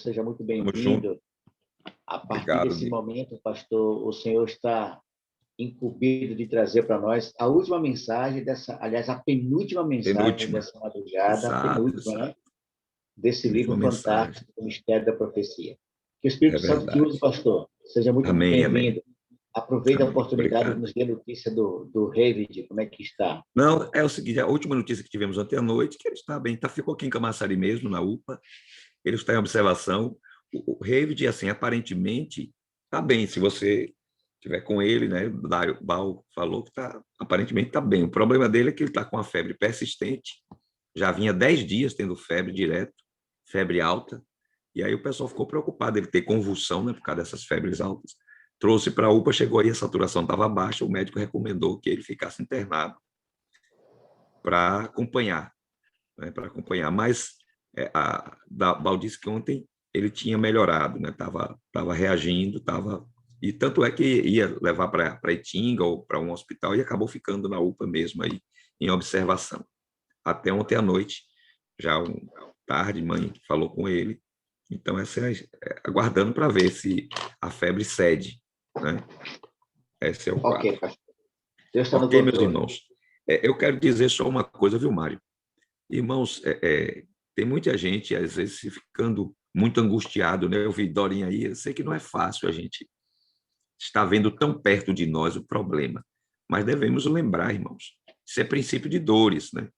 seja muito Tamo junto. bem-vindo. A partir Obrigado, desse amigo. momento, pastor, o Senhor está incumbido de trazer para nós a última mensagem aliás, a penúltima mensagem Penúltima. dessa madrugada, a Exato, penúltima, exato. né? Desse livro Penúltima mensagem. fantástico, O Mistério da Profecia. Que o É Espírito Santo te use, verdade. pastor. Seja muito Amém, amém. bem-vindo. Aproveita a Amém. oportunidade de Obrigado. nos dar notícia do David, como é que está. Não, é o seguinte, a última notícia que tivemos ontem à noite, que ele está bem, ficou aqui em Camaçari mesmo, na UPA, ele está em observação. O David, assim, aparentemente, está bem, se você estiver com ele, né, o Dário Bal falou que aparentemente está bem. O problema dele é que ele está com uma febre persistente, já vinha 10 dias tendo febre direto, febre alta, e aí o pessoal ficou preocupado, ele ter convulsão, né, por causa dessas febres altas. Trouxe para a UPA, chegou aí, a saturação estava baixa, o médico recomendou que ele ficasse internado para acompanhar, né, para acompanhar. Mas Bal disse que ontem ele tinha melhorado, né, tava reagindo, e tanto é que ia levar para Itinga ou para um hospital e acabou ficando na UPA mesmo aí em observação. Até ontem à noite, já tarde, mãe falou com ele. Então, aguardando para ver se a febre cede, né? Esse é o quadro. Ok, pastor. Deus está no Ok, meus controle. irmãos. Eu quero dizer só uma coisa, viu, Mário? Irmãos, tem muita gente, às vezes, ficando muito angustiado, né? Eu vi Dorinha aí, eu sei que não é fácil a gente estar vendo tão perto de nós o problema, mas devemos lembrar, irmãos, isso é princípio de dores, né?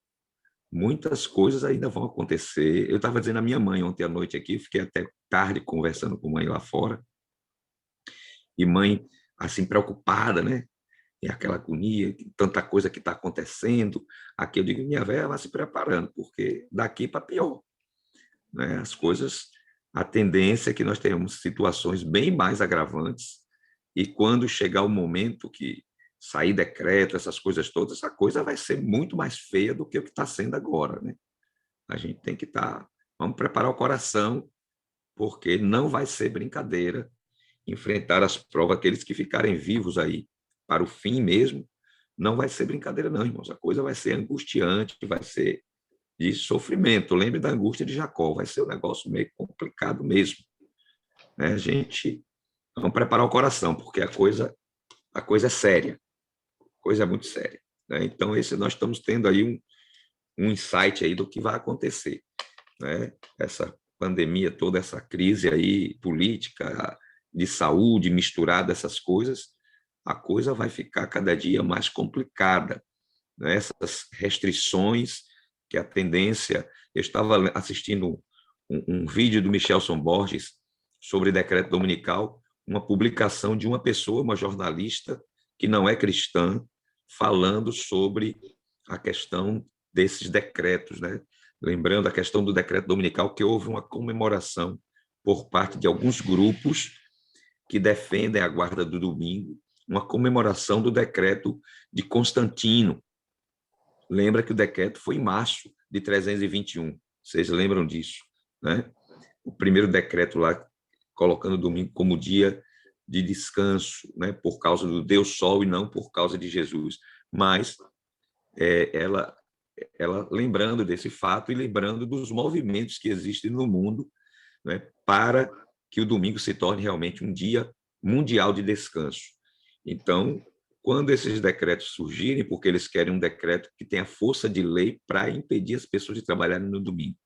Muitas coisas ainda vão acontecer. Eu estava dizendo à minha mãe ontem à noite aqui, fiquei até tarde conversando com a mãe lá fora, e mãe, assim, preocupada, né? E aquela agonia, tanta coisa que está acontecendo. Aqui eu digo, minha velha vai se preparando, porque daqui para pior, né? As coisas, a tendência é que nós tenhamos situações bem mais agravantes, e quando chegar o momento que sair decreto, essas coisas todas, essa coisa vai ser muito mais feia do que o que está sendo agora, né? A gente tem que vamos preparar o coração, porque não vai ser brincadeira enfrentar as provas, aqueles que ficarem vivos aí para o fim mesmo, não vai ser brincadeira não, irmãos, a coisa vai ser angustiante, vai ser de sofrimento. Lembre da angústia de Jacó, vai ser um negócio meio complicado mesmo, né, gente? Vamos preparar o coração, porque a coisa é séria, a coisa é muito séria, né? Então, nós estamos tendo aí um insight aí do que vai acontecer, né? Essa pandemia, toda essa crise aí política, de saúde, misturada essas coisas, a coisa vai ficar cada dia mais complicada, né? Essas restrições, que a tendência... Eu estava assistindo um vídeo do Michelson Borges sobre decreto dominical, uma publicação de uma pessoa, uma jornalista, que não é cristã, falando sobre a questão desses decretos, né? Lembrando a questão do decreto dominical, que houve uma comemoração por parte de alguns grupos que defendem a guarda do domingo, uma comemoração do decreto de Constantino. Lembra que o decreto foi em março de 321, vocês lembram disso, né? O primeiro decreto lá, colocando o domingo como dia de descanso, né? Por causa do Deus Sol e não por causa de Jesus. Mas ela lembrando desse fato e lembrando dos movimentos que existem no mundo, né, para que o domingo se torne realmente um dia mundial de descanso. Então, quando esses decretos surgirem, porque eles querem um decreto que tenha força de lei para impedir as pessoas de trabalharem no domingo.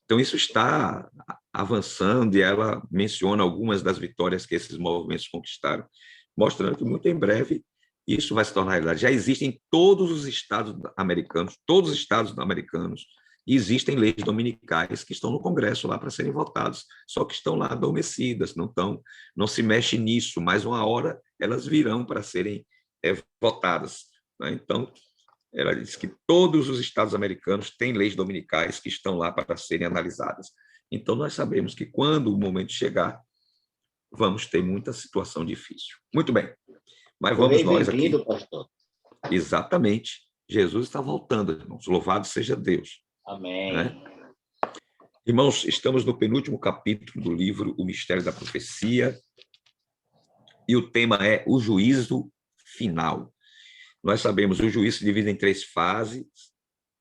Então, isso está avançando, e ela menciona algumas das vitórias que esses movimentos conquistaram, mostrando que muito em breve isso vai se tornar realidade. Já existem todos os estados americanos, e existem leis dominicais que estão no Congresso lá para serem votadas, só que estão lá adormecidas, não se mexe nisso, mas uma hora elas virão para serem votadas, né? Então, ela diz que todos os estados americanos têm leis dominicais que estão lá para serem analisadas. Então, nós sabemos que quando o momento chegar, vamos ter muita situação difícil. Muito bem, mas vamos nós aqui. Bem-vindo, pastor. Exatamente. Jesus está voltando, irmãos. Louvado seja Deus. Amém. Né? Irmãos, estamos no penúltimo capítulo do livro O Mistério da Profecia, e o tema é o juízo final. Nós sabemos, o juízo se divide em 3 fases,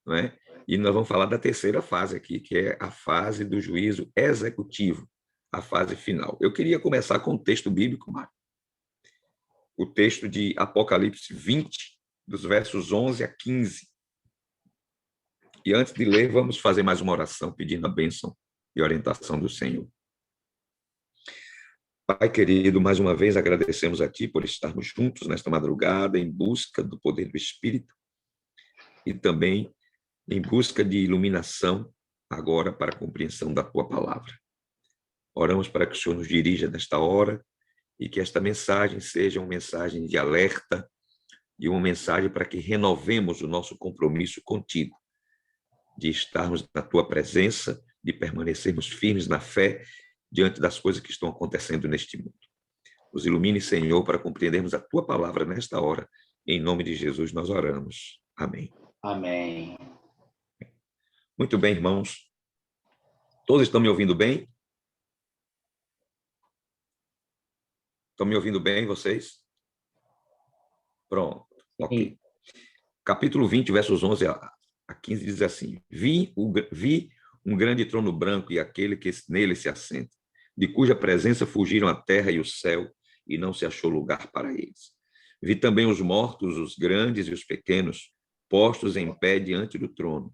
né? E nós vamos falar da terceira fase aqui, que é a fase do juízo executivo. a fase final. Eu queria começar com um texto bíblico, Mário. O texto de Apocalipse 20, dos versos 11 a 15. E antes de ler, vamos fazer mais uma oração pedindo a bênção e orientação do Senhor. Pai querido, mais uma vez agradecemos a Ti por estarmos juntos nesta madrugada em busca do poder do Espírito e também em busca de iluminação agora para a compreensão da Tua palavra. Oramos para que o Senhor nos dirija nesta hora e que esta mensagem seja uma mensagem de alerta e uma mensagem para que renovemos o nosso compromisso contigo, de estarmos na Tua presença, de permanecermos firmes na fé diante das coisas que estão acontecendo neste mundo. Nos ilumine, Senhor, para compreendermos a Tua palavra nesta hora. Em nome de Jesus nós oramos. Amém. Amém. Muito bem, irmãos. Todos estão me ouvindo bem? Estão me ouvindo bem, vocês? Pronto. Ok. Sim. Capítulo 20, versos 11 a 15, diz assim: Vi um grande trono branco e aquele que nele se assenta, de cuja presença fugiram a terra e o céu, e não se achou lugar para eles. Vi também os mortos, os grandes e os pequenos, postos em pé diante do trono.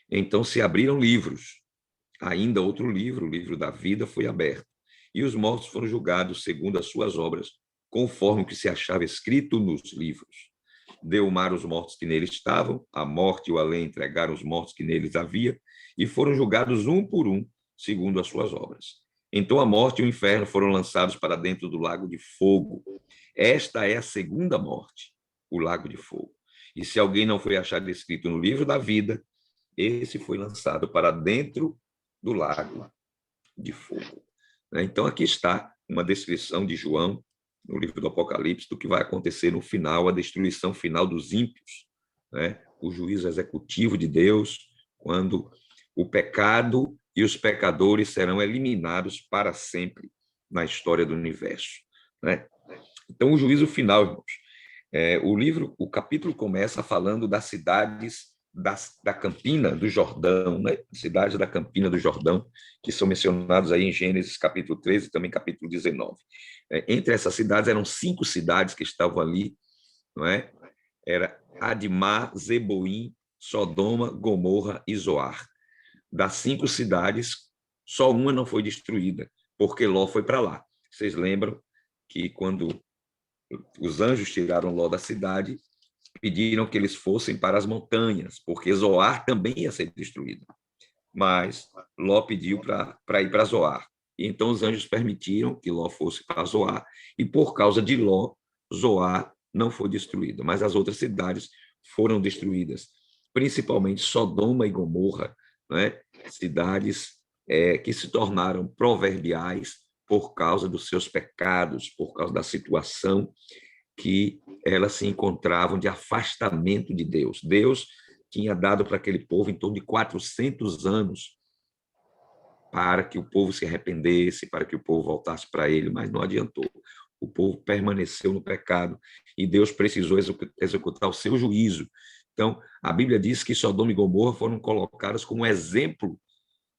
Então se abriram livros. Ainda outro livro, o livro da vida, foi aberto. E os mortos foram julgados segundo as suas obras, conforme o que se achava escrito nos livros. Deu o mar os mortos que nele estavam, a morte e o além entregaram os mortos que neles havia, e foram julgados um por um, segundo as suas obras. Então a morte e o inferno foram lançados para dentro do lago de fogo. Esta é a segunda morte, o lago de fogo. E se alguém não foi achado escrito no livro da vida, esse foi lançado para dentro do lago de fogo. Então aqui está uma descrição de João, no livro do Apocalipse, do que vai acontecer no final, a destruição final dos ímpios, né? O juízo executivo de Deus, quando o pecado e os pecadores serão eliminados para sempre na história do universo, né? Então, o juízo final, irmãos. O capítulo começa falando das cidades da Campina do Jordão, né? Cidades da Campina do Jordão, que são mencionados aí em Gênesis capítulo 13 e também capítulo 19. Entre essas cidades, eram 5 cidades que estavam ali, não é? Era Admá, Zeboim, Sodoma, Gomorra e Zoar. Das 5 cidades, só uma não foi destruída, porque Ló foi para lá. Vocês lembram que quando os anjos tiraram Ló da cidade, pediram que eles fossem para as montanhas, porque Zoar também ia ser destruído. Mas Ló pediu para ir para Zoar. E então os anjos permitiram que Ló fosse para Zoar, e por causa de Ló, Zoar não foi destruída, mas as outras cidades foram destruídas, principalmente Sodoma e Gomorra, né? Cidades que se tornaram proverbiais por causa dos seus pecados, por causa da situação que elas se encontravam de afastamento de Deus. Deus tinha dado para aquele povo em torno de 400 anos para que o povo se arrependesse, para que o povo voltasse para ele, mas não adiantou. O povo permaneceu no pecado e Deus precisou executar o seu juízo. Então, a Bíblia diz que Sodoma e Gomorra foram colocadas como exemplo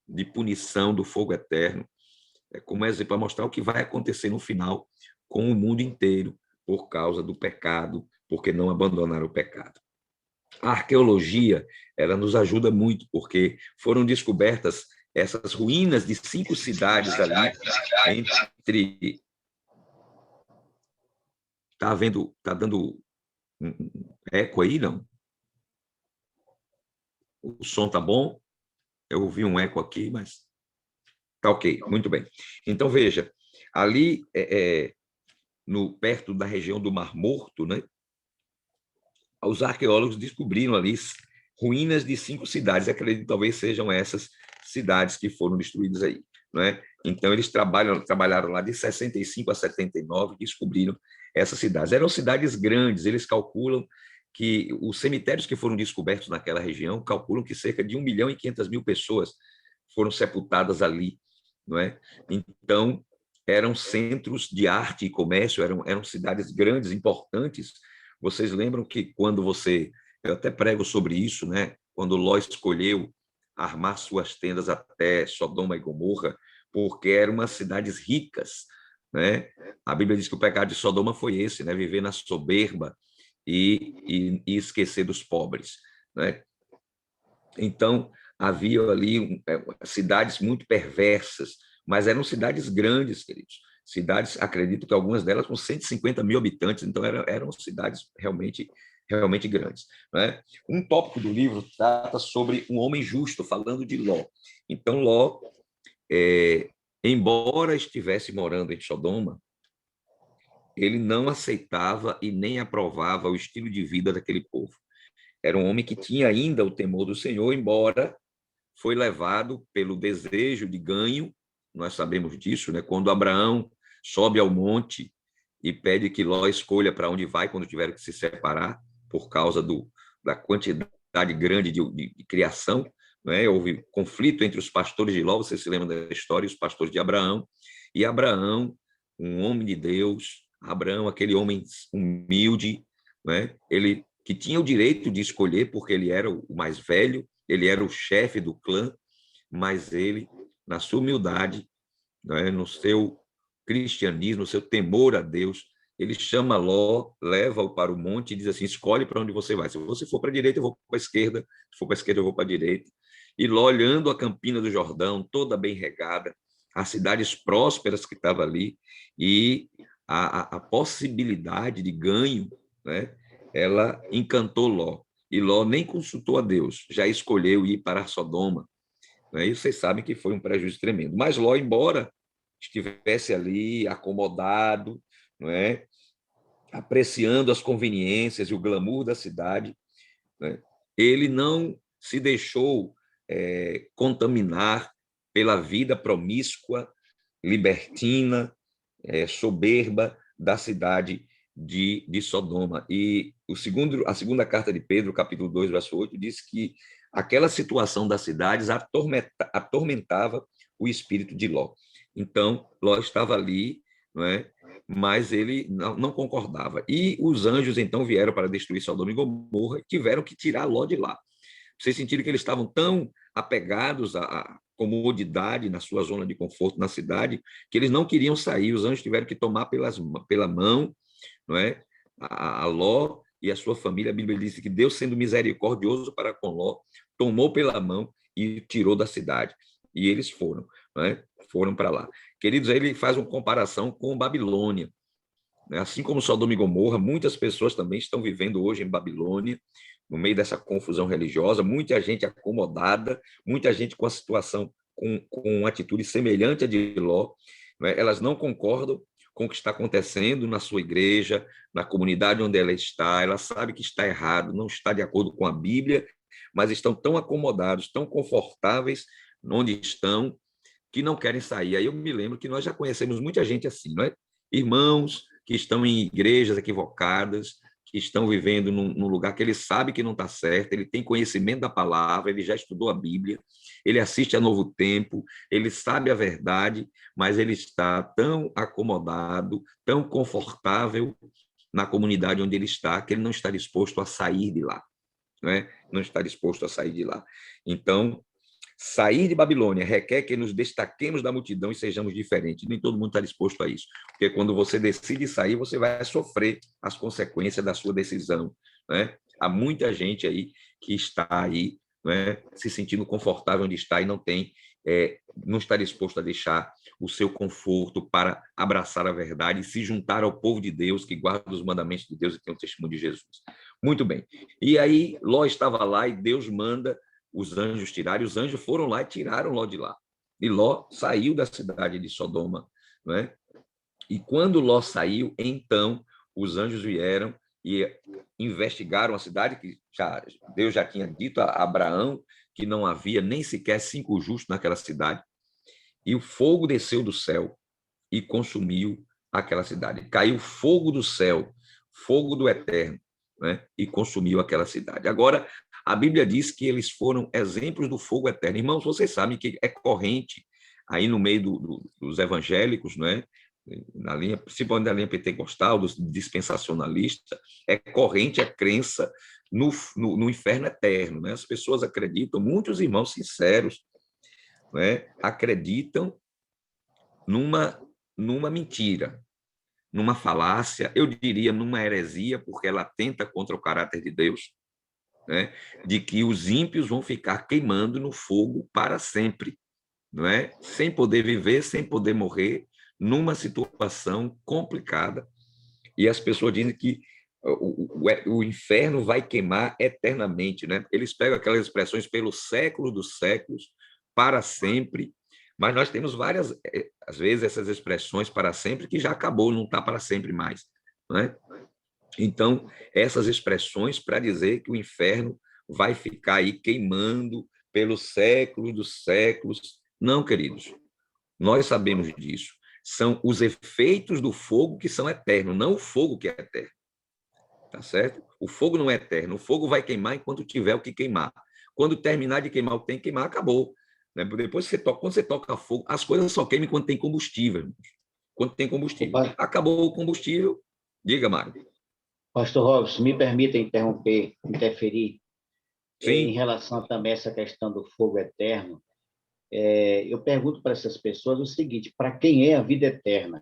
de punição do fogo eterno, como exemplo para mostrar o que vai acontecer no final com o mundo inteiro por causa do pecado, porque não abandonaram o pecado. A arqueologia, ela nos ajuda muito, porque foram descobertas essas ruínas de 5 cidades ali, entre... Está dando um eco aí, não? O som está bom? Eu ouvi um eco aqui, mas está ok, muito bem. Então, veja, ali, perto da região do Mar Morto, né, os arqueólogos descobriram ali ruínas de 5 cidades. Acredito que talvez sejam essas cidades que foram destruídas aí, não é? Então, eles trabalharam lá de 65 a 79 e descobriram essas cidades. Eram cidades grandes, eles calculam que os cemitérios que foram descobertos naquela região calculam que cerca de 1.500.000 pessoas foram sepultadas ali, não é? Então, eram centros de arte e comércio, eram cidades grandes, importantes. Vocês lembram que quando eu até prego sobre isso, né? Quando Ló escolheu armar suas tendas até Sodoma e Gomorra, porque eram umas cidades ricas, né? A Bíblia diz que o pecado de Sodoma foi esse, né? Viver na soberba e esquecer dos pobres, né? Então, havia ali cidades muito perversas, mas eram cidades grandes, queridos. Cidades, acredito que algumas delas com 150 mil habitantes, então eram cidades realmente grandes. Né? Um tópico do livro trata sobre um homem justo, falando de Ló. Então, Ló, embora estivesse morando em Sodoma, ele não aceitava e nem aprovava o estilo de vida daquele povo. Era um homem que tinha ainda o temor do Senhor, embora foi levado pelo desejo de ganho, nós sabemos disso, né? Quando Abraão sobe ao monte e pede que Ló escolha para onde vai quando tiver que se separar, por causa da quantidade grande de criação, né? Houve conflito entre os pastores de Ló, você se lembra da história, e os pastores de Abraão, e Abraão, um homem de Deus, Abraão, aquele homem humilde, né? Ele que tinha o direito de escolher, porque ele era o mais velho, ele era o chefe do clã, mas ele, na sua humildade, né, no seu cristianismo, no seu temor a Deus, ele chama Ló, leva-o para o monte e diz assim: escolhe para onde você vai. Se você for para a direita, eu vou para a esquerda. Se for para a esquerda, eu vou para a direita. E Ló, olhando a campina do Jordão, toda bem regada, as cidades prósperas que estavam ali, e a possibilidade de ganho, né, ela encantou Ló. E Ló nem consultou a Deus, já escolheu ir para Sodoma. Né? E vocês sabem que foi um prejuízo tremendo. Mas Ló, embora estivesse ali acomodado, não é? Apreciando as conveniências e o glamour da cidade, né? Ele não se deixou contaminar pela vida promíscua, libertina, soberba da cidade de Sodoma. E a segunda carta de Pedro, capítulo 2, verso 8, diz que aquela situação das cidades atormentava o espírito de Ló. Então, Ló estava ali, não é? Mas ele não concordava. E os anjos, então, vieram para destruir Sodoma e Gomorra e tiveram que tirar Ló de lá. Vocês sentiram que eles estavam tão apegados à comodidade na sua zona de conforto na cidade, que eles não queriam sair. Os anjos tiveram que tomar pela mão, não é? A Ló e a sua família. A Bíblia diz que Deus, sendo misericordioso para com Ló, tomou pela mão e tirou da cidade. E eles foram, não é? Foram para lá. Queridos, aí ele faz uma comparação com Babilônia. Assim como Sodoma e Gomorra, muitas pessoas também estão vivendo hoje em Babilônia, no meio dessa confusão religiosa, muita gente acomodada, muita gente com a situação, com uma atitude semelhante à de Ló, né? Elas não concordam com o que está acontecendo na sua igreja, na comunidade onde ela está, ela sabe que está errado, não está de acordo com a Bíblia, mas estão tão acomodados, tão confortáveis onde estão, que não querem sair. Aí eu me lembro que nós já conhecemos muita gente assim, não é? Irmãos que estão em igrejas equivocadas, que estão vivendo num lugar que ele sabe que não está certo, ele tem conhecimento da palavra, ele já estudou a Bíblia, ele assiste a Novo Tempo, ele sabe a verdade, mas ele está tão acomodado, tão confortável na comunidade onde ele está, que ele não está disposto a sair de lá, não é? Não está disposto a sair de lá. Então, sair de Babilônia requer que nos destaquemos da multidão e sejamos diferentes. Nem todo mundo está disposto a isso. Porque quando você decide sair, você vai sofrer as consequências da sua decisão. Né? Há muita gente aí que está aí, né, se sentindo confortável onde está e não está disposto a deixar o seu conforto para abraçar a verdade e se juntar ao povo de Deus que guarda os mandamentos de Deus e tem o testemunho de Jesus. Muito bem. E aí Ló estava lá e Deus manda os anjos tirarem, os anjos foram lá e tiraram Ló de lá. E Ló saiu da cidade de Sodoma, não é? E quando Ló saiu, então os anjos vieram e investigaram a cidade, que Deus já tinha dito a Abraão que não havia nem sequer 5 justos naquela cidade. E o fogo desceu do céu e consumiu aquela cidade. Caiu fogo do céu, fogo do eterno, né? E consumiu aquela cidade. Agora, a Bíblia diz que eles foram exemplos do fogo eterno. Irmãos, vocês sabem que é corrente aí no meio dos evangélicos, não é? Na linha, principalmente da linha pentecostal, dos dispensacionalistas, é corrente a crença no inferno eterno. Né? As pessoas acreditam, muitos irmãos sinceros, né, acreditam numa, numa mentira, numa falácia, eu diria numa heresia, porque ela atenta contra o caráter de Deus, né? De que os ímpios vão ficar queimando no fogo para sempre, não é? Sem poder viver, sem poder morrer, numa situação complicada. E as pessoas dizem que o inferno vai queimar eternamente, né? Eles pegam aquelas expressões pelos séculos dos séculos, para sempre, mas nós temos várias, às vezes, essas expressões para sempre que já acabou, não está para sempre mais, né? Então, essas expressões para dizer que o inferno vai ficar aí queimando pelos séculos dos séculos. Não, queridos, nós sabemos disso. São os efeitos do fogo que são eternos, não o fogo que é eterno. Tá certo? O fogo não é eterno, o fogo vai queimar enquanto tiver o que queimar. Quando terminar de queimar o que tem que queimar, acabou. Né? Depois quando você toca fogo, as coisas só queimam quando tem combustível. Irmãos. Quando tem combustível. Acabou o combustível, diga, Mário. Pastor Robson, me permita interferir em Sim. relação também a essa questão do fogo eterno. Eu pergunto para essas pessoas o seguinte: para quem é a vida eterna?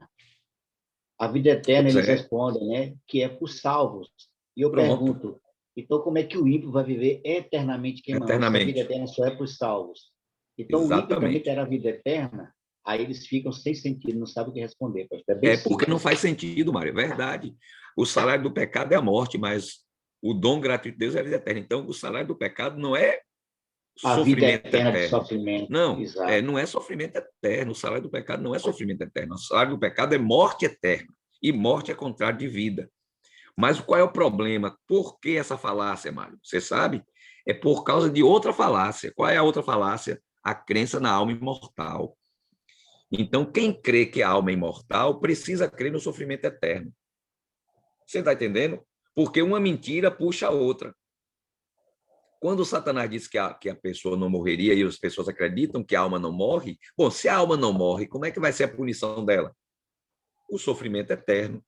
A vida eterna, eles respondem, né, que é para os salvos. E eu Pronto. pergunto, então como é que o ímpio vai viver eternamente queimando? Se a vida eterna só é para os salvos. Então o ímpio também terá a vida eterna? Aí eles ficam sem sentido, não sabem o que responder. É bem porque simples. Não faz sentido, Mário, é verdade. O salário do pecado é a morte, mas o dom gratuito de Deus é a vida eterna. Então, o salário do pecado não é A vida sofrimento eterna de eterno. sofrimento. Não, Exato. não é sofrimento eterno. O salário do pecado não é sofrimento eterno. O salário do pecado é morte eterna. E morte é contrário de vida. Mas qual é o problema? Por que essa falácia, Mário? Você sabe? É por causa de outra falácia. Qual é a outra falácia? A crença na alma imortal. Então, quem crê que a alma é imortal precisa crer no sofrimento eterno. Você está entendendo? Porque uma mentira puxa a outra. Quando o Satanás diz que a pessoa não morreria e as pessoas acreditam que a alma não morre, bom, se a alma não morre, como é que vai ser a punição dela? O sofrimento eterno,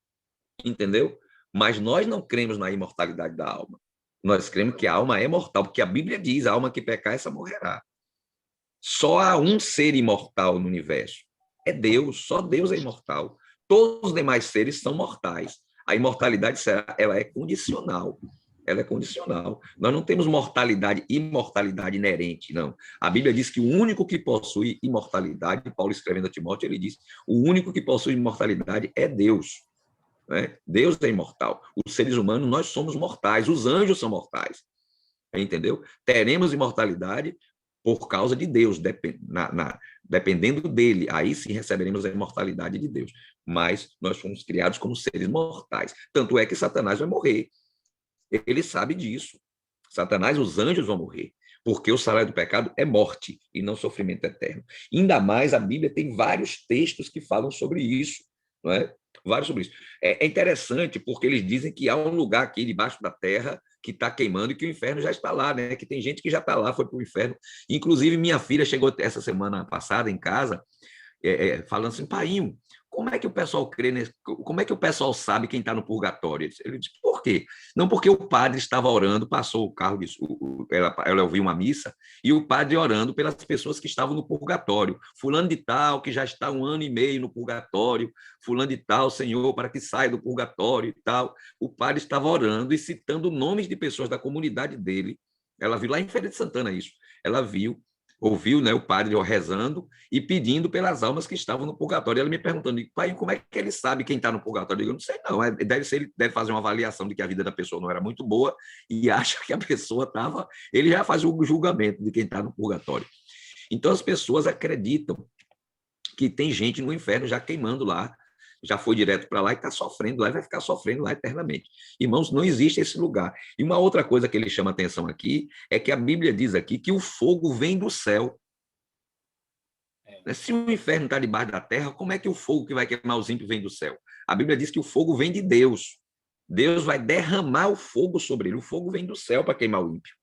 entendeu? Mas nós não cremos na imortalidade da alma. Nós cremos que a alma é mortal, porque a Bíblia diz: a alma que pecar, essa morrerá. Só há um ser imortal no universo. É Deus, só Deus é imortal. Todos os demais seres são mortais. A imortalidade ela é condicional. Ela é condicional. Nós não temos mortalidade, imortalidade inerente, não. A Bíblia diz que o único que possui imortalidade, Paulo escrevendo a Timóteo, ele diz: o único que possui imortalidade é Deus. Né? Deus é imortal. Os seres humanos, nós somos mortais. Os anjos são mortais. Entendeu? Teremos imortalidade por causa de Deus, dependendo dele. Aí sim receberemos a imortalidade de Deus. Mas nós fomos criados como seres mortais. Tanto é que Satanás vai morrer. Ele sabe disso. Satanás, os anjos vão morrer. Porque o salário do pecado é morte e não sofrimento eterno. Ainda mais, a Bíblia tem vários textos que falam sobre isso. Não é? Vários sobre isso. É interessante porque eles dizem que há um lugar aqui debaixo da terra que está queimando e que o inferno já está lá, né? Que tem gente que já está lá, foi para o inferno. Inclusive, minha filha chegou essa semana passada em casa, falando assim: painho, como é que o pessoal crê como é que o pessoal sabe quem está no purgatório? Ele disse: por quê? Não, porque o padre estava orando, passou o carro, ela ouviu uma missa, e o padre orando pelas pessoas que estavam no purgatório. Fulano de tal, que já está 1 ano e meio no purgatório, fulano de tal, Senhor, para que saia do purgatório e tal. O padre estava orando e citando nomes de pessoas da comunidade dele. Ela viu lá em Feira de Santana isso. Ela ouviu, né, o padre rezando e pedindo pelas almas que estavam no purgatório. Ela me perguntando: pai, como é que ele sabe quem está no purgatório? Eu digo: não sei não, ele deve fazer uma avaliação de que a vida da pessoa não era muito boa e acha que a pessoa estava... Ele já faz o julgamento de quem está no purgatório. Então as pessoas acreditam que tem gente no inferno já queimando lá, já foi direto para lá e está sofrendo lá e vai ficar sofrendo lá eternamente. Irmãos, não existe esse lugar. E uma outra coisa que ele chama atenção aqui é que a Bíblia diz aqui que o fogo vem do céu. Se o inferno está debaixo da terra, como é que o fogo que vai queimar os ímpios vem do céu? A Bíblia diz que o fogo vem de Deus. Deus vai derramar o fogo sobre ele. O fogo vem do céu para queimar o ímpio.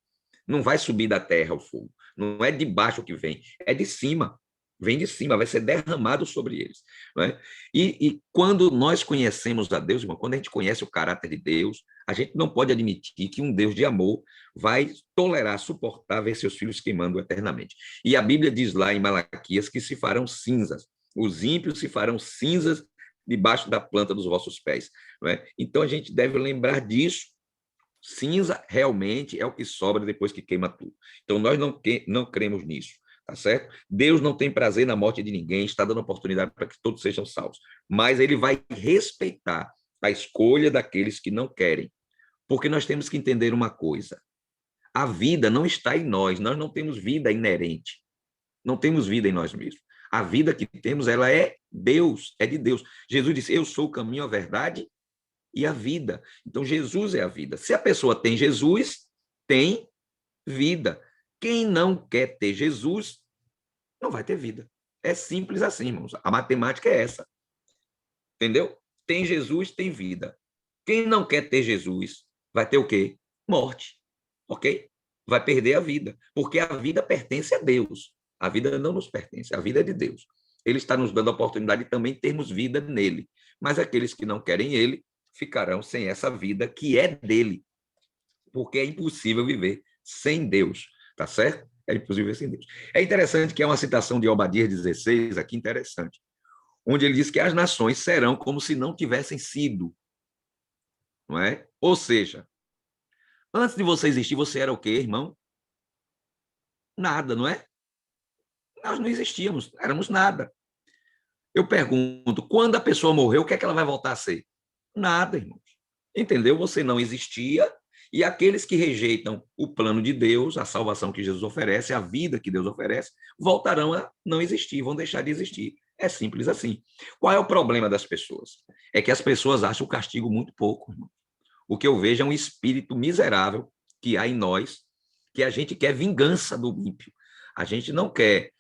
Não vai subir da terra o fogo. Não é de baixo que vem, é de cima. Vem de cima, vai ser derramado sobre eles. Não é? E quando nós conhecemos a Deus, irmão, quando a gente conhece o caráter de Deus, a gente não pode admitir que um Deus de amor vai tolerar, suportar ver seus filhos queimando eternamente. E a Bíblia diz lá em Malaquias que se farão cinzas. Os ímpios se farão cinzas debaixo da planta dos vossos pés. Não é? Então, a gente deve lembrar disso. Cinza realmente é o que sobra depois que queima tudo. Então, nós não cremos nisso, tá certo? Deus não tem prazer na morte de ninguém, está dando oportunidade para que todos sejam salvos. Mas ele vai respeitar a escolha daqueles que não querem. Porque nós temos que entender uma coisa. A vida não está em nós não temos vida inerente. Não temos vida em nós mesmos. A vida que temos, ela é Deus, é de Deus. Jesus disse, eu sou o caminho, a verdade e a vida. Então, Jesus é a vida. Se a pessoa tem Jesus, tem vida. Quem não quer ter Jesus, não vai ter vida. É simples assim, irmãos. A matemática é essa. Entendeu? Tem Jesus, tem vida. Quem não quer ter Jesus, vai ter o quê? Morte. Ok? Vai perder a vida. Porque a vida pertence a Deus. A vida não nos pertence, a vida é de Deus. Ele está nos dando a oportunidade de também termos vida nele. Mas aqueles que não querem ele, ficarão sem essa vida que é dele. Porque é impossível viver sem Deus. Tá certo? É impossível viver sem Deus. É interessante que é uma citação de Obadias 16, aqui interessante, onde ele diz que as nações serão como se não tivessem sido. Não é? Ou seja, antes de você existir, você era o quê, irmão? Nada, não é? Nós não existíamos, éramos nada. Eu pergunto, quando a pessoa morreu, o que é que ela vai voltar a ser? Nada, irmãos. Entendeu? Você não existia, e aqueles que rejeitam o plano de Deus, a salvação que Jesus oferece, a vida que Deus oferece, voltarão a não existir, vão deixar de existir. É simples assim. Qual é o problema das pessoas? É que as pessoas acham o castigo muito pouco, irmão. O que eu vejo é um espírito miserável que há em nós, que a gente quer vingança do ímpio. A gente não quer,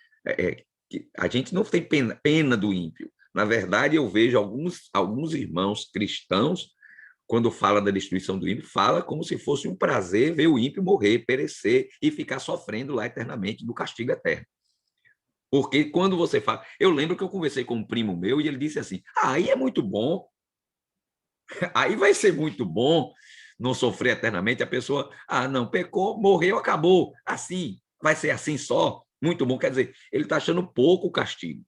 a gente não tem pena do ímpio. Na verdade, eu vejo alguns irmãos cristãos, quando fala da destruição do ímpio, fala como se fosse um prazer ver o ímpio morrer, perecer e ficar sofrendo lá eternamente do castigo eterno. Porque quando você fala... Eu lembro que eu conversei com um primo meu e ele disse assim, aí é muito bom, aí vai ser muito bom não sofrer eternamente. A pessoa, não, pecou, morreu, acabou. Assim, vai ser assim só. Muito bom. Quer dizer, ele está achando pouco o castigo.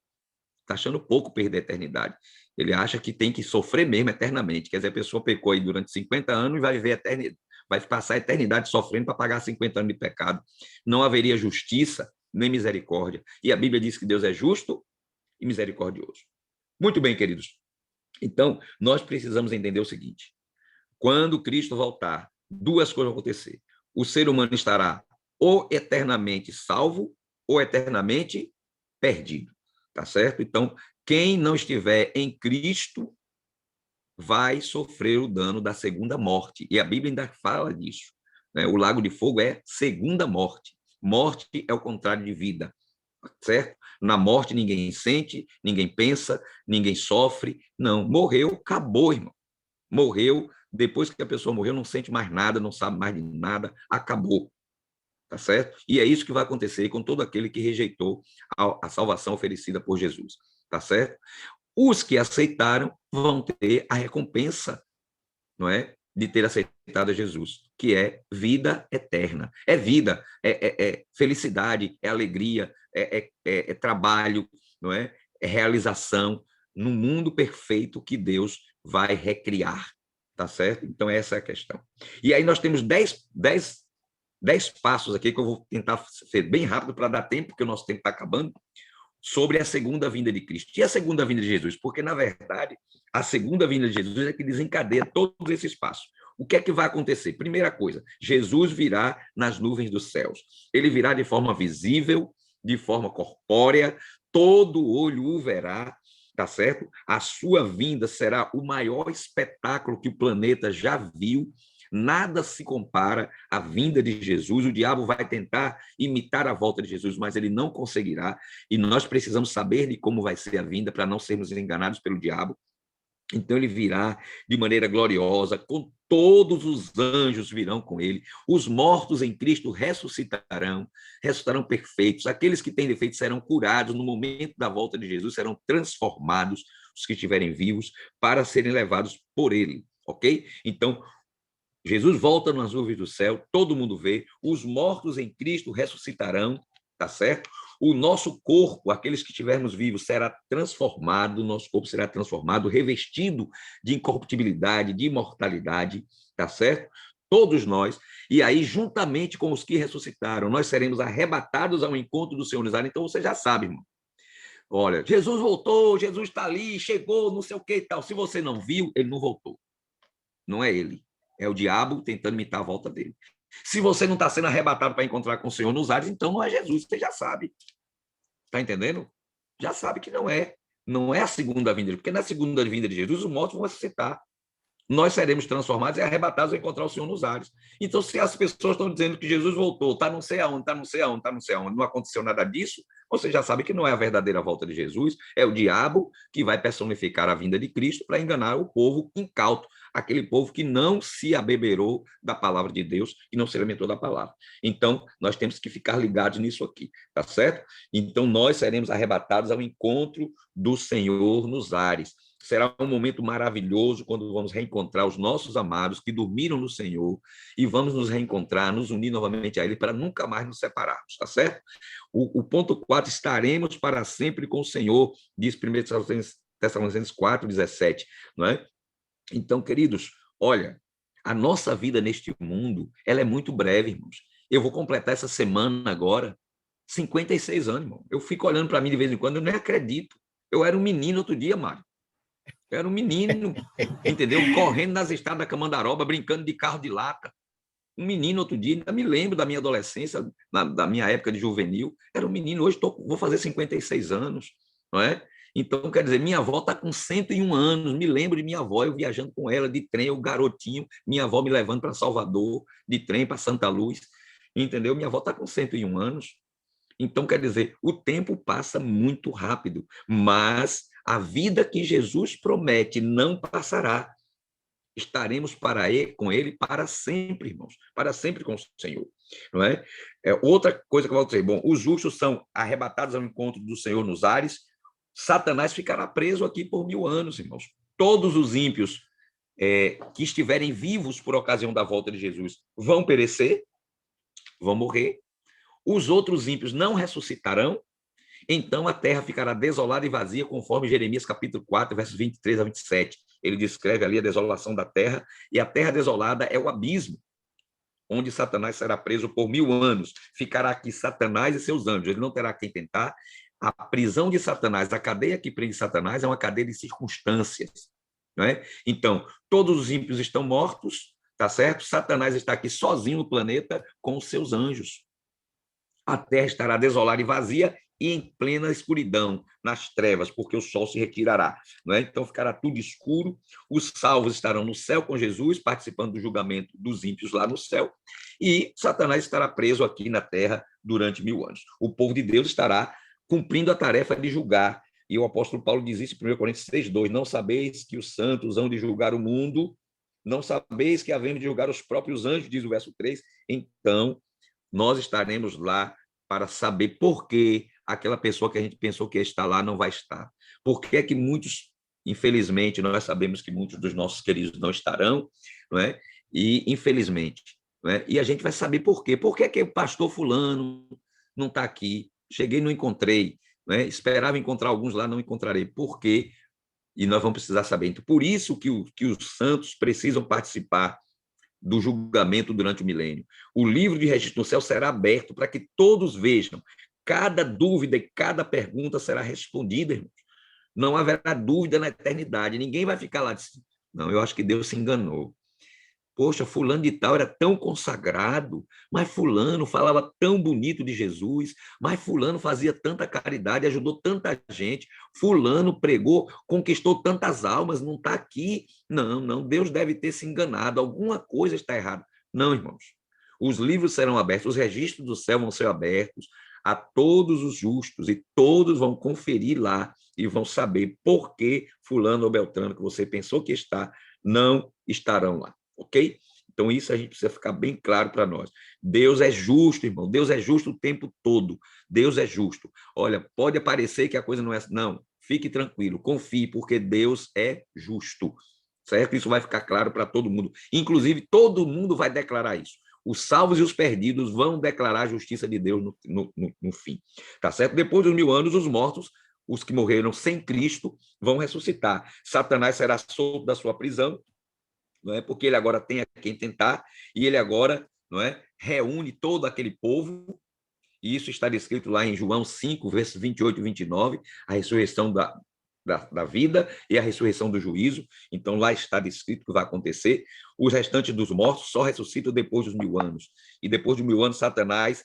Está achando pouco perder a eternidade. Ele acha que tem que sofrer mesmo eternamente. Quer dizer, a pessoa pecou aí durante 50 anos e vai viver a eternidade, vai passar a eternidade sofrendo para pagar 50 anos de pecado. Não haveria justiça nem misericórdia. E a Bíblia diz que Deus é justo e misericordioso. Muito bem, queridos. Então, nós precisamos entender o seguinte: quando Cristo voltar, duas coisas vão acontecer. O ser humano estará ou eternamente salvo ou eternamente perdido. Tá certo? Então, quem não estiver em Cristo vai sofrer o dano da segunda morte. E a Bíblia ainda fala disso. Né? O lago de fogo é segunda morte. Morte é o contrário de vida. Certo? Na morte ninguém sente, ninguém pensa, ninguém sofre. Não, morreu, acabou, irmão. Morreu, depois que a pessoa morreu, não sente mais nada, não sabe mais de nada, acabou. Tá certo? E é isso que vai acontecer com todo aquele que rejeitou a salvação oferecida por Jesus. Tá certo? Os que aceitaram vão ter a recompensa, não é? De ter aceitado a Jesus, que é vida eterna. É vida, é felicidade, é alegria, é trabalho, não é? É realização no mundo perfeito que Deus vai recriar, tá certo? Então, essa é a questão. E aí nós temos 10 passos aqui que eu vou tentar ser bem rápido para dar tempo, porque o nosso tempo está acabando, sobre a segunda vinda de Cristo. E a segunda vinda de Jesus? Porque, na verdade, a segunda vinda de Jesus é que desencadeia todos esses passos. O que é que vai acontecer? Primeira coisa, Jesus virá nas nuvens dos céus. Ele virá de forma visível, de forma corpórea, todo olho o verá, tá certo? A sua vinda será o maior espetáculo que o planeta já viu. Nada se compara à vinda de Jesus. O diabo vai tentar imitar a volta de Jesus, mas ele não conseguirá. E nós precisamos saber de como vai ser a vinda para não sermos enganados pelo diabo. Então ele virá de maneira gloriosa, com todos os anjos virão com ele. Os mortos em Cristo ressuscitarão perfeitos. Aqueles que têm defeitos serão curados no momento da volta de Jesus, serão transformados, os que estiverem vivos, para serem levados por ele, ok? Então, Jesus volta nas nuvens do céu, todo mundo vê, os mortos em Cristo ressuscitarão, tá certo? o nosso corpo, aqueles que estivermos vivos, será transformado, o nosso corpo será transformado, revestido de incorruptibilidade, de imortalidade, tá certo? Todos nós, e aí, juntamente com os que ressuscitaram, nós seremos arrebatados ao encontro do Senhor nos ares. Então, você já sabe, irmão. Olha, Jesus voltou, Jesus está ali, chegou, não sei o que e tal. Se você não viu, ele não voltou. Não é ele. É o diabo tentando imitar a volta dele. Se você não está sendo arrebatado para encontrar com o Senhor nos ares, então não é Jesus, você já sabe. Está entendendo? Já sabe que não é. Não é a segunda vinda dele, porque na segunda vinda de Jesus, os mortos vão ressuscitar. Nós seremos transformados e arrebatados a encontrar o Senhor nos ares. Então, se as pessoas estão dizendo que Jesus voltou, está não sei aonde, está não sei aonde, está não sei aonde, não aconteceu nada disso, você já sabe que não é a verdadeira volta de Jesus, é o diabo que vai personificar a vinda de Cristo para enganar o povo incauto, aquele povo que não se abeberou da palavra de Deus, que não se alimentou da palavra. Então, nós temos que ficar ligados nisso aqui, tá certo? Então, nós seremos arrebatados ao encontro do Senhor nos ares. Será um momento maravilhoso quando vamos reencontrar os nossos amados que dormiram no Senhor e vamos nos reencontrar, nos unir novamente a Ele para nunca mais nos separarmos, tá certo? O ponto 4, estaremos para sempre com o Senhor, diz 1 Tessalonicenses 4:17, não é? Então, queridos, olha, a nossa vida neste mundo, ela é muito breve, irmãos. Eu vou completar essa semana agora 56 anos, irmão. Eu fico olhando para mim de vez em quando, eu nem acredito. Eu era um menino outro dia, Mário. Eu era um menino, entendeu? Correndo nas estradas da Camandaroba, brincando de carro de lata. Um menino outro dia, ainda me lembro da minha adolescência, da minha época de juvenil. Era um menino, hoje vou fazer 56 anos, não é? Então, quer dizer, minha avó está com 101 anos, me lembro de minha avó, eu viajando com ela de trem, eu garotinho, minha avó me levando para Salvador, de trem para Santa Luz, entendeu? Minha avó está com 101 anos. Então, quer dizer, o tempo passa muito rápido, mas a vida que Jesus promete não passará. Estaremos com ele para sempre, irmãos, para sempre com o Senhor, não é? Outra coisa que eu vou dizer, bom, os justos são arrebatados ao encontro do Senhor nos ares, Satanás ficará preso aqui por 1000 anos, irmãos. Todos os ímpios que estiverem vivos por ocasião da volta de Jesus vão perecer, vão morrer. Os outros ímpios não ressuscitarão, então a terra ficará desolada e vazia, conforme Jeremias capítulo 4, versos 23 a 27. Ele descreve ali a desolação da terra, e a terra desolada é o abismo, onde Satanás será preso por 1000 anos. Ficará aqui Satanás e seus anjos, ele não terá quem tentar. A prisão de Satanás, a cadeia que prende Satanás é uma cadeia de circunstâncias, não é? Então, todos os ímpios estão mortos, tá certo? Satanás está aqui sozinho no planeta com os seus anjos. A terra estará desolada e vazia e em plena escuridão, nas trevas, porque o sol se retirará. Não é? Então ficará tudo escuro, os salvos estarão no céu com Jesus, participando do julgamento dos ímpios lá no céu, e Satanás estará preso aqui na terra durante 1000 anos. O povo de Deus estará cumprindo a tarefa de julgar, e o apóstolo Paulo diz isso em 1 Coríntios 6:2, não sabeis que os santos hão de julgar o mundo, não sabeis que havemos de julgar os próprios anjos, diz o verso 3, então nós estaremos lá para saber por que aquela pessoa que a gente pensou que ia estar lá não vai estar. Por que é que muitos, infelizmente, nós sabemos que muitos dos nossos queridos não estarão, não é? E, infelizmente, não é? E a gente vai saber por quê. Por que é que o pastor fulano não está aqui? Cheguei e não encontrei, não é? Esperava encontrar alguns lá, não encontrarei. Por quê? E nós vamos precisar saber. Então, por isso que os santos precisam participar do julgamento durante o milênio. O livro de registro no céu será aberto para que todos vejam. Cada dúvida e cada pergunta será respondida, irmãos. Não haverá dúvida na eternidade. Ninguém vai ficar lá dizendo, não, eu acho que Deus se enganou. Poxa, fulano de tal era tão consagrado, mas fulano falava tão bonito de Jesus, mas fulano fazia tanta caridade, ajudou tanta gente, fulano pregou, conquistou tantas almas, não está aqui. Não, não, Deus deve ter se enganado, alguma coisa está errada. Não, irmãos, os livros serão abertos, os registros do céu vão ser abertos a todos os justos e todos vão conferir lá e vão saber por que fulano ou beltrano que você pensou que está, não estarão lá. Ok? Então, isso a gente precisa ficar bem claro para nós. Deus é justo, irmão. Deus é justo o tempo todo. Deus é justo. Olha, pode parecer que a coisa não é... Não, fique tranquilo, confie, porque Deus é justo. Certo? Isso vai ficar claro para todo mundo. Inclusive, todo mundo vai declarar isso. Os salvos e os perdidos vão declarar a justiça de Deus no fim. Tá certo? Depois dos 1000 anos, os mortos, os que morreram sem Cristo, vão ressuscitar. Satanás será solto da sua prisão, não é? Porque ele agora tem a quem tentar, e ele agora, não é, reúne todo aquele povo, e isso está descrito lá em João 5, versos 28 e 29, a ressurreição da vida e a ressurreição do juízo. Então, lá está descrito que vai acontecer. Os restantes dos mortos só ressuscitam depois dos 1000 anos. E depois de 1000 anos, Satanás,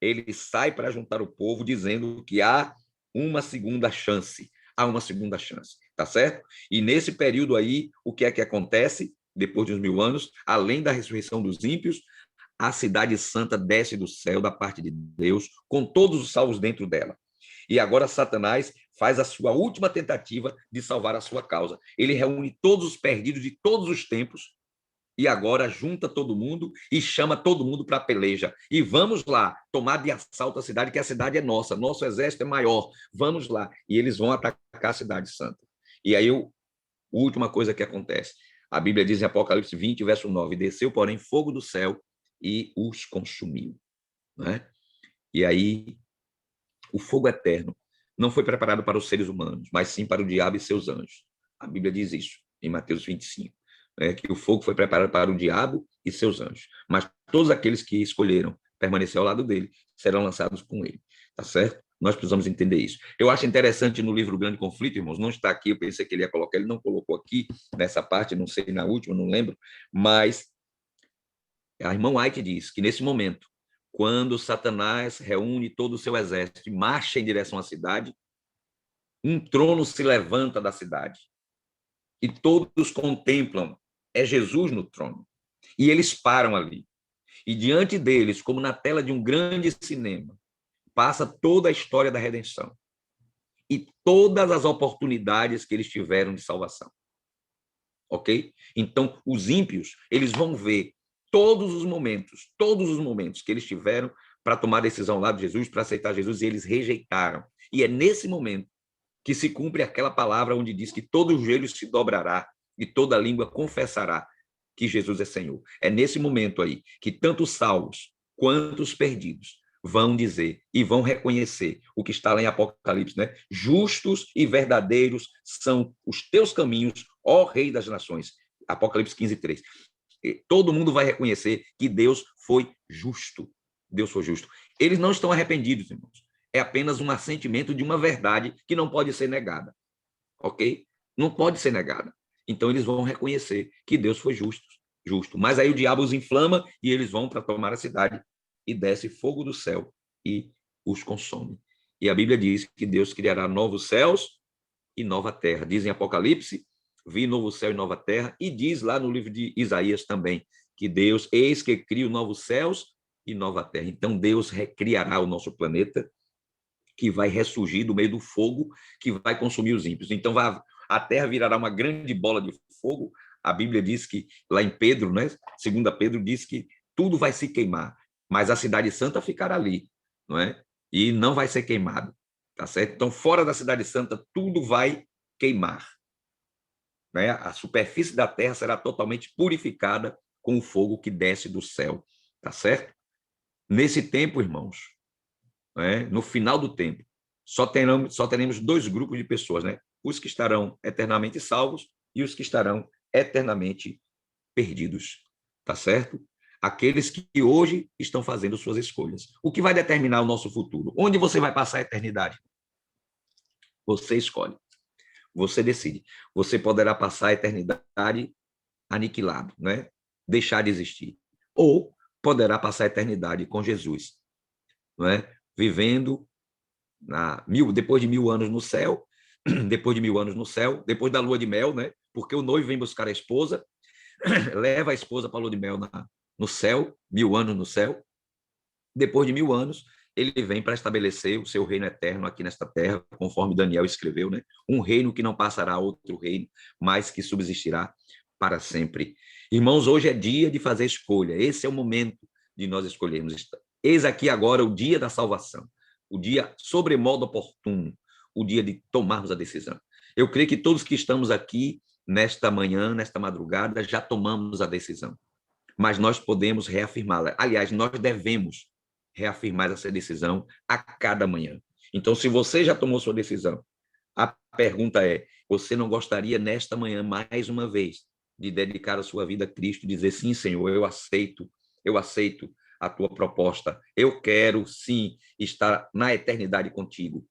ele sai para juntar o povo, dizendo que há uma segunda chance. Há uma segunda chance, tá certo? E nesse período aí, o que é que acontece? Depois dos 1000 anos, além da ressurreição dos ímpios, a cidade santa desce do céu da parte de Deus, com todos os salvos dentro dela. E agora Satanás faz a sua última tentativa de salvar a sua causa. Ele reúne todos os perdidos de todos os tempos e agora junta todo mundo e chama todo mundo para a peleja. E vamos lá, tomar de assalto a cidade, que a cidade é nossa, nosso exército é maior. Vamos lá. E eles vão atacar a cidade santa. E aí, a última coisa que acontece. A Bíblia diz em Apocalipse 20, verso 9, desceu, porém, fogo do céu e os consumiu. Né? E aí, o fogo eterno não foi preparado para os seres humanos, mas sim para o diabo e seus anjos. A Bíblia diz isso em Mateus 25, que o fogo foi preparado para o diabo e seus anjos. Mas todos aqueles que escolheram permanecer ao lado dele serão lançados com ele. Tá certo? Nós precisamos entender isso. Eu acho interessante no livro Grande Conflito, irmãos, não está aqui, eu pensei que ele ia colocar, ele não colocou aqui nessa parte, não sei, na última, não lembro, mas a irmã White diz que nesse momento, quando Satanás reúne todo o seu exército e marcha em direção à cidade, um trono se levanta da cidade e todos contemplam, é Jesus no trono. E eles param ali. E diante deles, como na tela de um grande cinema, passa toda a história da redenção e todas as oportunidades que eles tiveram de salvação. Ok? Então, os ímpios, eles vão ver todos os momentos que eles tiveram para tomar decisão lá de Jesus, para aceitar Jesus, e eles rejeitaram. E é nesse momento que se cumpre aquela palavra onde diz que todo joelho se dobrará e toda língua confessará que Jesus é Senhor. É nesse momento aí que tanto os salvos quanto os perdidos vão dizer e vão reconhecer o que está lá em Apocalipse, né? Justos e verdadeiros são os teus caminhos, ó Rei das Nações. Apocalipse 15, 3. Todo mundo vai reconhecer que Deus foi justo. Deus foi justo. Eles não estão arrependidos, irmãos. É apenas um assentimento de uma verdade que não pode ser negada. Ok? Não pode ser negada. Então, eles vão reconhecer que Deus foi justo. Mas aí o diabo os inflama e eles vão para tomar a cidade e desce fogo do céu e os consome. E a Bíblia diz que Deus criará novos céus e nova terra. Diz em Apocalipse, vi novo céu e nova terra, e diz lá no livro de Isaías também, que Deus, eis que cria novos céus e nova terra. Então, Deus recriará o nosso planeta, que vai ressurgir do meio do fogo, que vai consumir os ímpios. Então, a terra virará uma grande bola de fogo. A Bíblia diz que, lá em Pedro, né, 2 Pedro, diz que tudo vai se queimar, mas a cidade santa ficará ali, não é? E não vai ser queimado, tá certo? Então, fora da cidade santa, tudo vai queimar. Né? A superfície da terra será totalmente purificada com o fogo que desce do céu, tá certo? Nesse tempo, irmãos, né, no final do tempo, só teremos 2 grupos de pessoas, né? Os que estarão eternamente salvos e os que estarão eternamente perdidos, tá certo? Aqueles que hoje estão fazendo suas escolhas. O que vai determinar o nosso futuro? Onde você vai passar a eternidade? Você escolhe. Você decide. Você poderá passar a eternidade aniquilado, né? Deixar de existir. Ou poderá passar a eternidade com Jesus, não é? Vivendo depois de 1000 anos no céu, depois de 1000 anos no céu, depois da lua de mel, né? Porque o noivo vem buscar a esposa, leva a esposa para a lua de mel no céu, 1000 anos no céu. Depois de 1000 anos, ele vem para estabelecer o seu reino eterno aqui nesta terra, conforme Daniel escreveu, né? Um reino que não passará a outro reino, mas que subsistirá para sempre. Irmãos, hoje é dia de fazer escolha. Esse é o momento de nós escolhermos. Eis aqui agora o dia da salvação, o dia sobremodo oportuno, o dia de tomarmos a decisão. Eu creio que todos que estamos aqui nesta manhã, nesta madrugada, já tomamos a decisão. mas nós podemos reafirmá-la. Aliás, nós devemos reafirmar essa decisão a cada manhã. Então, se você já tomou sua decisão, a pergunta é: você não gostaria nesta manhã, mais uma vez, de dedicar a sua vida a Cristo e dizer: sim, Senhor, eu aceito a tua proposta, eu quero, sim, estar na eternidade contigo.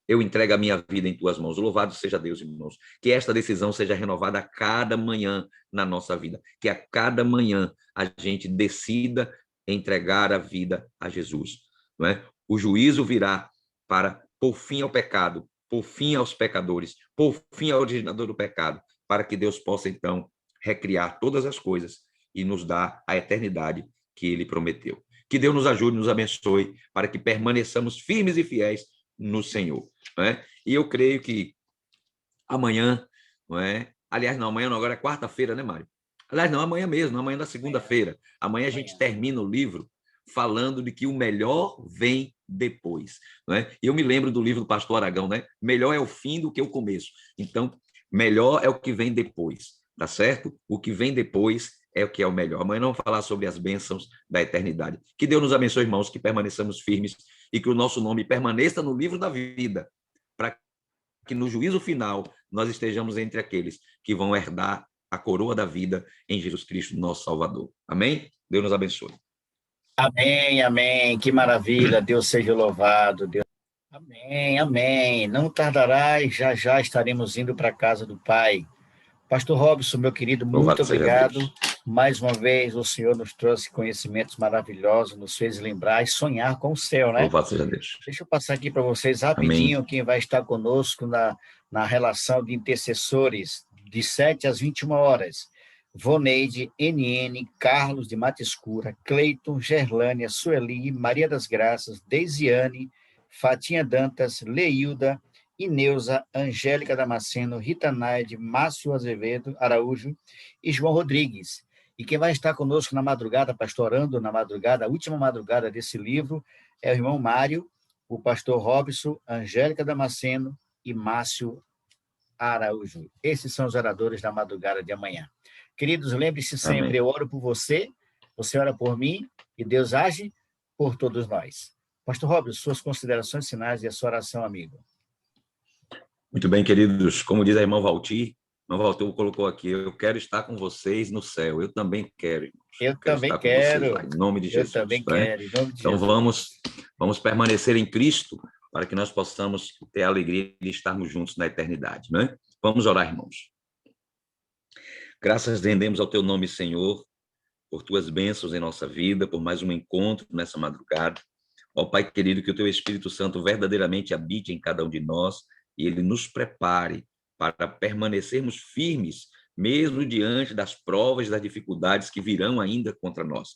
Eu entrego a minha vida em tuas mãos. Louvado seja Deus, irmãos. Que esta decisão seja renovada a cada manhã na nossa vida. Que a cada manhã a gente decida entregar a vida a Jesus. Não é? O juízo virá para pôr fim ao pecado, pôr fim aos pecadores, pôr fim ao originador do pecado, para que Deus possa, então, recriar todas as coisas e nos dar a eternidade que Ele prometeu. Que Deus nos ajude, nos abençoe, para que permaneçamos firmes e fiéis no Senhor. Não é? E eu creio que amanhã, não é? Aliás, não, amanhã não, agora é quarta-feira, né, Mário? Aliás, não, amanhã mesmo, amanhã da segunda-feira. Amanhã a gente termina o livro falando de que o melhor vem depois. Não é? E eu me lembro do livro do pastor Aragão, né? Melhor é o fim do que o começo. Então, melhor é o que vem depois, tá certo? O que vem depois é o que é o melhor. Amanhã vamos falar sobre as bênçãos da eternidade. Que Deus nos abençoe, irmãos, que permaneçamos firmes e que o nosso nome permaneça no livro da vida, para que no juízo final nós estejamos entre aqueles que vão herdar a coroa da vida em Jesus Cristo, nosso Salvador. Amém? Deus nos abençoe. Amém, amém. Que maravilha. Deus seja louvado. Deus... Amém, amém. Não tardará e já já estaremos indo para a casa do Pai. Pastor Robson, meu querido, muito Louvado seja Deus. obrigado. Mais uma vez, o Senhor nos trouxe conhecimentos maravilhosos, nos fez lembrar e sonhar com o céu, né? Louvado seja Deus. Deixa eu passar aqui para vocês rapidinho quem vai estar conosco na relação de intercessores, de 7 às 21 horas. Voneide, NN, Carlos de Mata Escura, Cleiton, Gerlânia, Sueli, Maria das Graças, Deisiane, Fatinha Dantas, Leilda, Ineuza, Angélica Damasceno, Rita Naide, Márcio Azevedo Araújo e João Rodrigues. E quem vai estar conosco na madrugada, pastorando na madrugada, a última madrugada desse livro, é o irmão Mário, o pastor Robson, Angélica Damasceno e Márcio Araújo. Esses são os oradores da madrugada de amanhã. Queridos, lembre-se sempre, Amém. eu oro por você, você ora por mim, e Deus age por todos nós. Pastor Robson, suas considerações finais e a sua oração, amigo. Muito bem, queridos. Como diz a irmã Valtir colocou aqui: eu quero estar com vocês no céu. Eu também quero, irmãos. Eu quero também estar quero. Com vocês lá, em nome de Jesus. Eu também quero, em nome de então, Jesus. vamos permanecer em Cristo para que nós possamos ter a alegria de estarmos juntos na eternidade. Né? Vamos orar, irmãos. Graças rendemos ao teu nome, Senhor, por tuas bênçãos em nossa vida, por mais um encontro nessa madrugada. Ó Pai querido, que o teu Espírito Santo verdadeiramente habite em cada um de nós e ele nos prepare para permanecermos firmes, mesmo diante das provas e das dificuldades que virão ainda contra nós.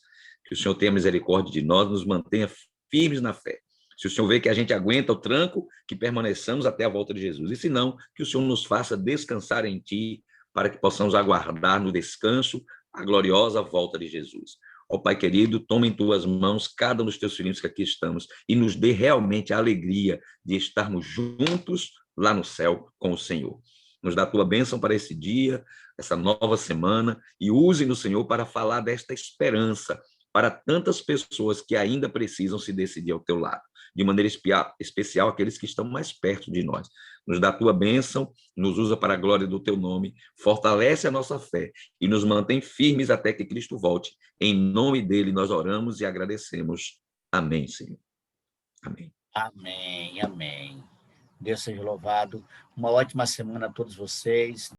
Que o Senhor tenha misericórdia de nós, nos mantenha firmes na fé. Se o Senhor vê que a gente aguenta o tranco, que permaneçamos até a volta de Jesus. E se não, que o Senhor nos faça descansar em Ti, para que possamos aguardar no descanso a gloriosa volta de Jesus. Ó Pai querido, toma em tuas mãos cada um dos teus filhinhos que aqui estamos e nos dê realmente a alegria de estarmos juntos lá no céu com o Senhor. Nos dá a tua bênção para esse dia, essa nova semana, e use-nos, Senhor, para falar desta esperança para tantas pessoas que ainda precisam se decidir ao teu lado, de maneira especial aqueles que estão mais perto de nós. Nos dá a tua bênção, nos usa para a glória do teu nome, fortalece a nossa fé e nos mantém firmes até que Cristo volte. Em nome dele nós oramos e agradecemos. Amém, Senhor. Amém. Amém, amém. Deus seja louvado. Uma ótima semana a todos vocês.